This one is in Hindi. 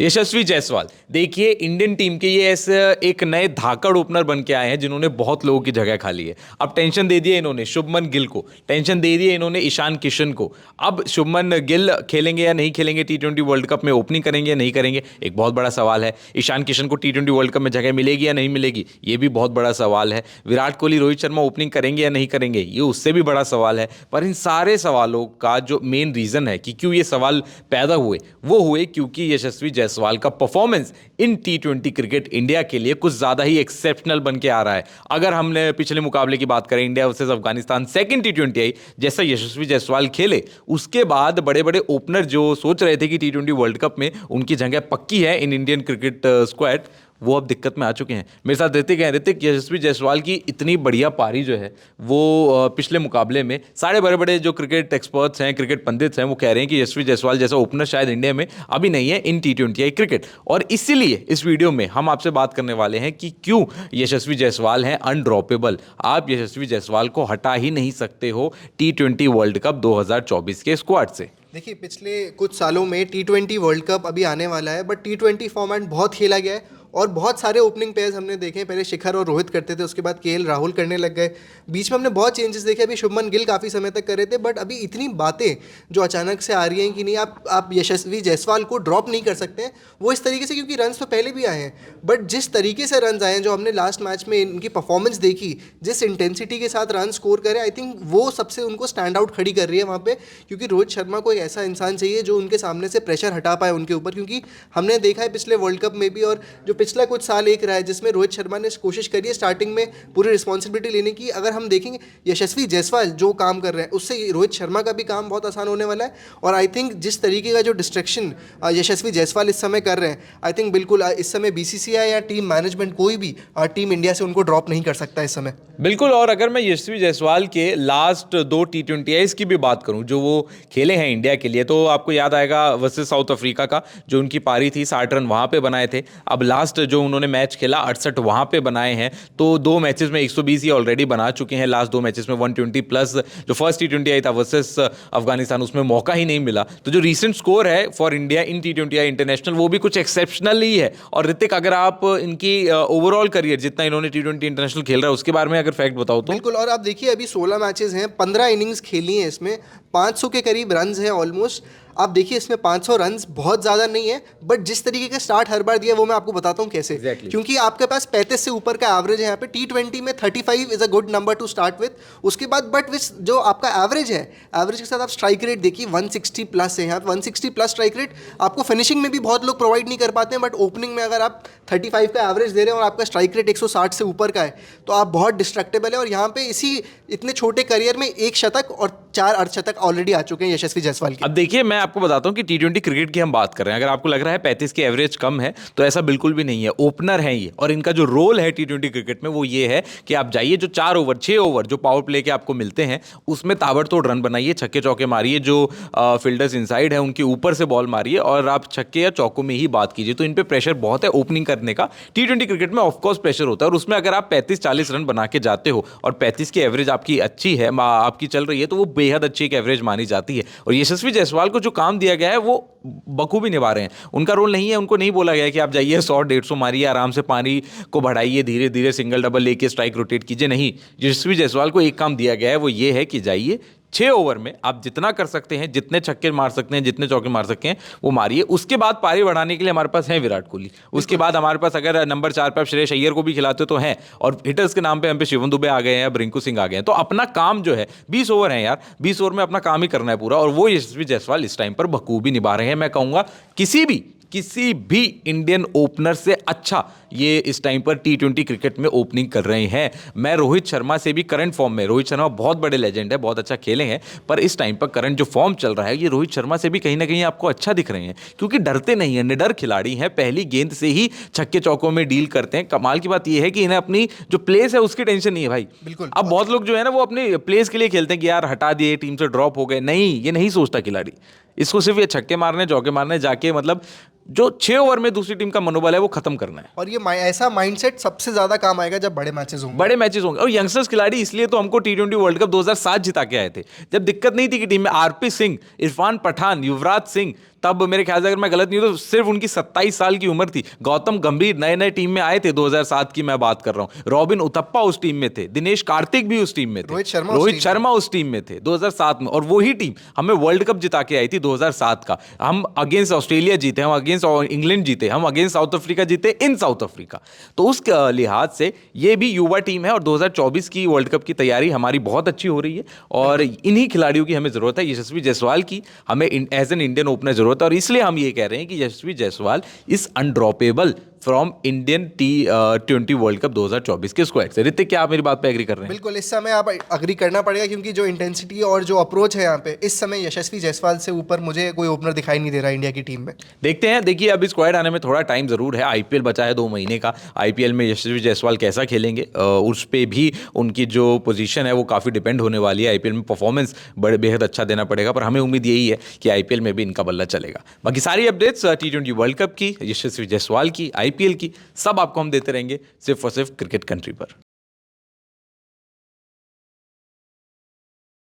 यशस्वी जायसवाल देखिए इंडियन टीम के ये ऐसे एक नए धाकड़ ओपनर बन के आए हैं जिन्होंने बहुत लोगों की जगह खा ली है। अब टेंशन दे दिया इन्होंने शुभमन गिल को, टेंशन दे दिया इन्होंने ईशान किशन को। अब शुभमन गिल खेलेंगे या नहीं खेलेंगे, टी20 वर्ल्ड कप में ओपनिंग करेंगे या नहीं करेंगे, एक बहुत बड़ा सवाल है। ईशान किशन को टी20 वर्ल्ड कप में जगह मिलेगी या नहीं मिलेगी, ये भी बहुत बड़ा सवाल है। विराट कोहली रोहित शर्मा ओपनिंग करेंगे या नहीं करेंगे, ये उससे भी बड़ा सवाल है। पर इन सारे सवालों का जो मेन रीजन है कि क्यों ये सवाल पैदा हुए, वो हुए क्योंकि यशस्वी जायसवाल का performance in T20 cricket India के लिए कुछ ज्यादा ही एक्सेप्शनल बन के आ रहा है। अगर हमने पिछले मुकाबले की बात करें, इंडिया वर्सेस अफगानिस्तान सेकंड टी20 आई, जैसा यशस्वी जायसवाल खेले, उसके बाद बड़े बड़े ओपनर जो सोच रहे थे कि टी20 वर्ल्ड कप में उनकी जगह पक्की है इन इंडियन क्रिकेट स्क्वाड, वो अब दिक्कत में आ चुके हैं। मेरे साथ ऋतिक है। ऋतिक, यशस्वी जायसवाल की इतनी बढ़िया पारी जो है वो पिछले मुकाबले में सारे बड़े बड़े जो क्रिकेट एक्सपर्ट्स हैं, क्रिकेट पंडित हैं, वो कह रहे हैं कि यशस्वी जायसवाल जैसा ओपनर शायद इंडिया में अभी नहीं है इन टी20 क्रिकेट। और इसीलिए इस वीडियो में हम आपसे बात करने वाले हैं कि क्यों यशस्वी जायसवाल हैं अनड्रॉपेबल। आप यशस्वी जायसवाल को हटा ही नहीं सकते हो टी20 वर्ल्ड कप 2024 के स्क्वाड से। देखिए, पिछले कुछ सालों में टी20 वर्ल्ड कप अभी आने वाला है, बट टी20 फॉर्मेट बहुत खेला गया है और बहुत सारे ओपनिंग पेयर्स हमने देखे। पहले शिखर और रोहित करते थे, उसके बाद केएल राहुल करने लग गए। बीच में हमने बहुत चेंजेस देखे। अभी शुभमन गिल काफ़ी समय तक कर रहे थे, बट अभी इतनी बातें जो अचानक से आ रही हैं कि नहीं, आप यशस्वी जायसवाल को ड्रॉप नहीं कर सकते हैं, वो इस तरीके से, क्योंकि रन्स तो पहले भी आए हैं, बट जिस तरीके से रन्स आए हैं, जो हमने लास्ट मैच में इनकी परफॉर्मेंस देखी, जिस इंटेंसिटी के साथ रन स्कोर करे, आई थिंक वो सबसे उनको स्टैंड आउट खड़ी कर रही है वहाँ पे। क्योंकि रोहित शर्मा को एक ऐसा इंसान चाहिए जो उनके सामने से प्रेशर हटा पाए उनके ऊपर, क्योंकि हमने देखा है पिछले वर्ल्ड कप में भी और जो पिछला कुछ साल रहा है जिसमें रोहित शर्मा ने कोशिश करी है स्टार्टिंग में पूरी रिस्पॉन्सिबिलिटी लेने की। अगर हम देखेंगे यशस्वी जायसवाल जो काम कर रहे हैं, उससे रोहित शर्मा का भी काम बहुत आसान होने वाला है। और आई थिंक जिस तरीके का जो डिस्ट्रैक्शन यशस्वी जायसवाल इस समय कर रहे हैं, आई थिंक बिल्कुल इस समय बीसीसीआई या टीम मैनेजमेंट कोई भी टीम इंडिया से उनको ड्रॉप नहीं कर सकता इस समय, बिल्कुल। और अगर मैं यशस्वी जायसवाल के लास्ट 2 टी20 की भी बात करूं जो वो खेले हैं इंडिया के लिए, तो आपको याद आएगा वर्सेस साउथ अफ्रीका का जो उनकी पारी थी, 60 रन वहां पे बनाए थे। अब लास्ट जो उन्होंने मैच खेला 68 वहां पे बनाए हैं, तो 2 मैचेस में 120 ही ऑलरेडी बना चुके हैं। लास्ट 2 मैचेस में 120 प्लस। जो फर्स्ट टी20 आई था वर्सेस अफगानिस्तान, उसमें मौका ही नहीं मिला। तो जो रीसेंट स्कोर है for India in T20 international, वो भी कुछ एक्सेप्शनल ही है। और ऋतिक, अगर आप इनकी ओवरऑल करियर जितना इन्होंने टी20 इंटरनेशनल खेल रहा है उसके बारे में अगर फैक्ट बताओ तो बिल्कुल। और आप देखिए, अभी 16 मैचेस हैं, 15 इनिंग्स खेली हैं, इसमें 500 के करीब रन्स हैं ऑलमोस्ट। आप देखिए, इसमें 500 रन्स बहुत ज़्यादा नहीं है, बट जिस तरीके का स्टार्ट हर बार दिया वो मैं आपको बताता हूँ कैसे। क्योंकि आपके पास 35 से ऊपर का एवरेज है यहाँ पे। टी20 में 35 is a good number two start with. उसके बाद बट विथ जो आपका एवरेज है, एवरेज के साथ आप स्ट्राइक रेट देखिए 160 प्लस है यहाँ पे। 160 प्लस स्ट्राइक रेट आपको फिनिशिंग में भी बहुत लोग प्रोवाइड नहीं कर पाते हैं, बट ओपनिंग में अगर आप 35 का एवरेज दे रहे हैं और आपका स्ट्राइक रेट 160 से ऊपर का है, तो आप बहुत डिस्ट्रक्टेबल है। और यहाँ पे इसी इतने छोटे करियर में 1 शतक और 4 अर्धशतक ऑलरेडी आ चुके हैं यशस्वी जायसवाल के। अब देखिए, मैं आपको बताता हूं कि टी20 क्रिकेट की हम बात कर रहे हैं। अगर आपको लग रहा है 35 की एवरेज कम है, तो ऐसा बिल्कुल भी नहीं है। ओपनर है ये, और इनका जो रोल है टी20 क्रिकेट में वो ये है कि आप जाइए, जो 4 ओवर 6 ओवर जो पावर प्ले के आपको मिलते हैं, उसमें ताबड़तोड़ रन बनाइए, छक्के चौके मारिए, जो फील्डर्स इनसाइड है उनके ऊपर से बॉल मारिए, और आप छक्के या चौकों में ही बात कीजिए। तो इन पे प्रेशर बहुत है ओपनिंग करने का। टी20 क्रिकेट में ऑफकोर्स प्रेशर होता है, और उसमें अगर आप 35-40 रन बना के जाते हो और 35 की एवरेज आपकी अच्छी है, आपकी चल रही है, तो वो बेहद अच्छी एक एवरेज मानी जाती है। और यशस्वी जायसवाल को जो काम दिया गया है वो बखूबी निभा रहे हैं। उनका रोल नहीं है, उनको नहीं बोला गया है कि आप जाइए 100-150 मारिए, आराम से पानी को बढ़ाइए, धीरे धीरे सिंगल डबल लेके स्ट्राइक रोटेट कीजिए। नहीं, यशस्वी जायसवाल को एक काम दिया गया है, वो ये है कि जाइए 6 ओवर में आप जितना कर सकते हैं, जितने छक्के मार सकते हैं, जितने चौके मार सकते हैं, वो मारिए। उसके बाद पारी बढ़ाने के लिए हमारे पास है विराट कोहली। उसके बाद हमारे पास अगर नंबर 4 पे आप श्रेयस अय्यर को भी खिलाते तो हैं, और हिटर्स के नाम पे हम पे शिवम दुबे आ गए हैं, अब रिंकू सिंह आ गए हैं। तो अपना काम जो है, 20 ओवर है यार, 20 ओवर में अपना काम ही करना है पूरा, और वो यशस्वी जायसवाल इस टाइम पर बखूबी निभा रहे हैं। मैं कहूँगा किसी भी इंडियन ओपनर से अच्छा ये इस टाइम पर टी20 क्रिकेट में ओपनिंग कर रहे हैं। मैं रोहित शर्मा से भी करंट फॉर्म में, रोहित शर्मा बहुत बड़े लेजेंड है, बहुत अच्छा खेले हैं, पर इस टाइम पर करंट जो फॉर्म चल रहा है, ये रोहित शर्मा से भी कहीं ना कहीं आपको अच्छा दिख रहे हैं, क्योंकि डरते नहीं है, निडर खिलाड़ी हैं, पहली गेंद से ही छक्के चौकों में डील करते हैं। कमाल की बात यह है कि इन्हें अपनी जो प्लेस है उसकी टेंशन नहीं है भाई। बिल्कुल। अब बहुत लोग जो है ना, वो अपने प्लेस के लिए खेलते हैं कि यार हटा दिए, टीम से ड्रॉप हो गए। नहीं, ये नहीं सोचता खिलाड़ी। इसको सिर्फ ये छक्के मारने, चौके मारने, जाके मतलब जो 6 ओवर में दूसरी टीम का मनोबल है वो खत्म करना है। और ये ऐसा माइंडसेट सबसे ज्यादा काम आएगा जब बड़े मैचेस होंगे। बड़े मैचेस होंगे। और यंगस्टर्स खिलाड़ी इसलिए तो हमको टी20 वर्ल्ड कप 2007 जिता के आए थे, जब दिक्कत नहीं थी कि टीम में आरपी सिंह, इरफान पठान, युवराज सिंह, तब मेरे ख्याल से अगर मैं गलत नहीं हूं तो सिर्फ उनकी 27 साल की उम्र थी। गौतम गंभीर नए नए टीम में आए थे 2007 की मैं बात कर रहा हूं। रॉबिन उथप्पा उस टीम में थे, दिनेश कार्तिक भी उस टीम में थे, रोहित शर्मा उस टीम में थे 2007 में। और वही टीम हमें वर्ल्ड कप जिता के आई थी 2007 का। हम अगेंस्ट ऑस्ट्रेलिया जीते, हम अगेंस्ट इंग्लैंड जीते, हम अगेंस्ट साउथ अफ्रीका जीते इन साउथ अफ्रीका। तो उस लिहाज से ये भी युवा टीम है और 2024 की वर्ल्ड कप की तैयारी हमारी बहुत अच्छी हो रही है। और इन्हीं खिलाड़ियों की हमें जरूरत है। यशस्वी जायसवाल की हमें एज एन इंडियन ओपनर जरूरत है। और इसलिए हम ये कह रहे हैं कि Yashasvi Jaiswal is undroppable from Indian T20 world cup 2024 के स्क्वाड से। ऋतिक, क्या आप मेरी बात पे एग्री कर रहे हैं? बिल्कुल, इस समय आप अग्री करना पड़ेगा, क्योंकि जो इंटेंसिटी और जो अप्रोच है यहाँ पे इस समय यशस्वी जायसवाल से ऊपर मुझे कोई ओपनर दिखाई नहीं दे रहा इंडिया की टीम में। देखते हैं। देखिए, अभी स्क्वाड आने में थोड़ा टाइम जरूर है। आईपीएल बचा है 2 महीने का। आईपीएल में यशस्वी जायसवाल कैसा खेलेंगे उस पे भी उनकी जो पोजीशन है वो काफ़ी डिपेंड होने वाली है। आईपीएल में परफॉर्मेंस बेहद अच्छा देना पड़ेगा, पर हमें उम्मीद यही है कि आईपीएल में भी इनका बल्ला चलेगा। बाकी सारी अपडेट्स T20 वर्ल्ड कप की, यशस्वी जायसवाल की, आईपीएल की, सब आपको हम देते रहेंगे सिर्फ और सिर्फ क्रिकेट कंट्री पर।